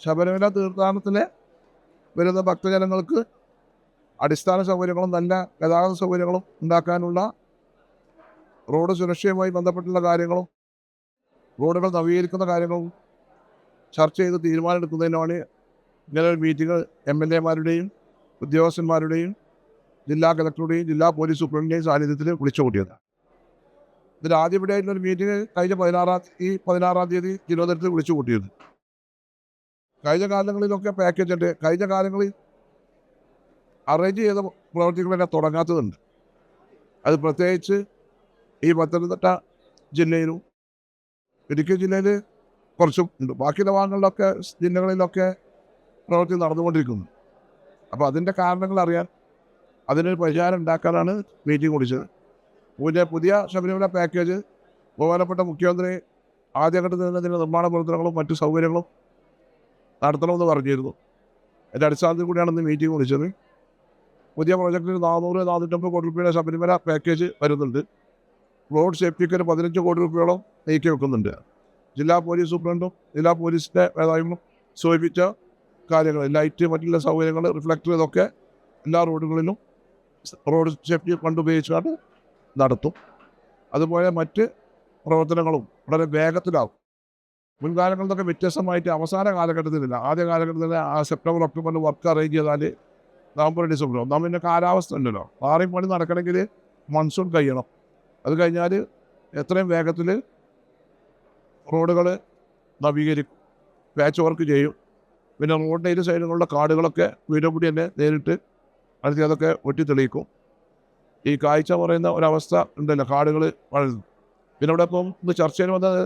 ശബരിമല തീർത്ഥാടനത്തിന് വരുന്ന ഭക്തജനങ്ങൾക്ക് അടിസ്ഥാന സൗകര്യങ്ങളും നല്ല ഗതാഗത സൗകര്യങ്ങളും ഉണ്ടാക്കാനുള്ള റോഡ് സുരക്ഷയുമായി ബന്ധപ്പെട്ടുള്ള കാര്യങ്ങളും റോഡുകൾ നവീകരിക്കുന്ന കാര്യങ്ങളും ചർച്ച ചെയ്ത് തീരുമാനമെടുക്കുന്നതിനാണ് ഇങ്ങനെ ഒരു മീറ്റിംഗ് MLA-മാരുടെയും ഉദ്യോഗസ്ഥന്മാരുടെയും ജില്ലാ കളക്ടറുടെയും ജില്ലാ പോലീസ് സൂപ്രണ്ടിൻ്റെയും സാന്നിധ്യത്തിൽ വിളിച്ചു കൂട്ടിയത്. ഇതിൽ ആദ്യപടിയായിട്ടുള്ളൊരു മീറ്റിംഗ് കഴിഞ്ഞ 16-ാം തീയതി തിരുവനന്തപുരത്ത് വിളിച്ചു കൂട്ടിയത്. കഴിഞ്ഞ കാലങ്ങളിലൊക്കെ പാക്കേജ് ഉണ്ട്. കഴിഞ്ഞ കാലങ്ങളിൽ അറേഞ്ച് ചെയ്ത പ്രവർത്തികളെല്ലാം തുടങ്ങാത്തതുണ്ട്. അത് പ്രത്യേകിച്ച് ഈ പത്തനംതിട്ട ജില്ലയിലും ഇടുക്കി ജില്ലയിൽ കുറച്ചും ഉണ്ട്. ബാക്കിയുള്ള ഭാഗങ്ങളിലൊക്കെ ജില്ലകളിലൊക്കെ പ്രവൃത്തി നടന്നുകൊണ്ടിരിക്കുന്നു. അപ്പോൾ അതിൻ്റെ കാരണങ്ങൾ അറിയാൻ അതിനൊരു പരിഹാരം ഉണ്ടാക്കാനാണ് മീറ്റിംഗ് വിളിച്ചത്. പുതിയ ശബരിമല പാക്കേജ് ബഹുമാനപ്പെട്ട മുഖ്യമന്ത്രി ആദ്യഘട്ടത്തിൽ തന്നെ ഇതിൻ്റെ നിർമ്മാണ പ്രവർത്തനങ്ങളും മറ്റു സൗകര്യങ്ങളും നടത്തണമെന്ന് പറഞ്ഞിരുന്നു. അതിൻ്റെ അടിസ്ഥാനത്തിൽ കൂടിയാണ് ഇന്ന് മീറ്റിംഗ് വിളിച്ചത്. പുതിയ പ്രോജക്റ്റിൽ 400-450 കോടി രൂപയുടെ ശബരിമല പാക്കേജ് വരുന്നുണ്ട്. റോഡ് സേഫ്റ്റിക്ക് ഒരു 15 കോടി രൂപയോളം നീക്കി വെക്കുന്നുണ്ട്. ജില്ലാ പോലീസ് സൂപ്രണ്ടും ജില്ലാ പോലീസിൻ്റെ മേധാവികളും സൂചിപ്പിച്ച കാര്യങ്ങൾ, ലൈറ്റ്, മറ്റുള്ള സൗകര്യങ്ങൾ, റിഫ്ലക്ടർ, ഇതൊക്കെ എല്ലാ റോഡുകളിലും റോഡ് സേഫ്റ്റി ഫണ്ട് ഉപയോഗിച്ചാണ് നടത്തും. അതുപോലെ മറ്റ് പ്രവർത്തനങ്ങളും വളരെ വേഗത്തിലാവും. മുൻകാലങ്ങളിൽ നിന്നൊക്കെ വ്യത്യസ്തമായിട്ട് അവസാന കാലഘട്ടത്തിലില്ല. ആദ്യ കാലഘട്ടത്തിൽ സെപ്റ്റംബർ ഒക്ടോബറിൽ വർക്ക് അറേഞ്ച് ചെയ്താൽ നവംബർ ഡിസംബർ ഒന്നാം പിന്നെ കാലാവസ്ഥ ഉണ്ടല്ലോ, ആറേയും പണി നടക്കണമെങ്കിൽ മൺസൂൺ കഴിയണം. അത് കഴിഞ്ഞാൽ എത്രയും വേഗത്തിൽ റോഡുകൾ നവീകരിക്കും, പാച്ച് വർക്ക് ചെയ്യും. പിന്നെ റോഡിൻ്റെ ഇരു സൈഡിലുള്ള കാടുകളൊക്കെ PWD തന്നെ നേരിട്ട് അടുത്ത് അതൊക്കെ വെട്ടിത്തെളിയിക്കും. ഈ കാഴ്ച പറയുന്ന ഒരവസ്ഥ ഉണ്ടല്ലോ, കാടുകൾ വളരുന്നു. പിന്നെ ഇവിടെ ഇപ്പം ഇന്ന് ചർച്ചയിൽ വന്നത്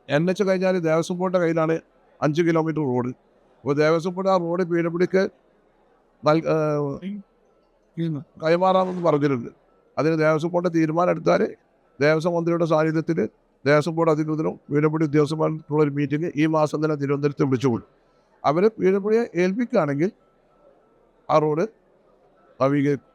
NH കഴിഞ്ഞാൽ ദേവസ്വം ബോർഡിൻ്റെ കയ്യിലാണ് 5 കിലോമീറ്റർ റോഡ്. അപ്പോൾ ദേവസ്വം ബോർഡ് ആ റോഡ് PWDക്ക് കൈമാറാമെന്ന് പറഞ്ഞിട്ടുണ്ട്. അതിന് ദേവസ്വം ബോർഡ് തീരുമാനം എടുത്താൽ ദേവസ്വം മന്ത്രിയുടെ സാന്നിധ്യത്തിൽ ദേവസ്വം ബോർഡ് അധികൃതരും PWD ഉദ്യോഗസ്ഥന്മാരുള്ളൊരു മീറ്റിംഗ് ഈ മാസം തന്നെ തിരുവനന്തപുരത്ത് വിളിച്ചുകൊള്ളു. അവർ PWDയെ ഏൽപ്പിക്കുകയാണെങ്കിൽ ആ റോഡ് നവീകരിക്കും.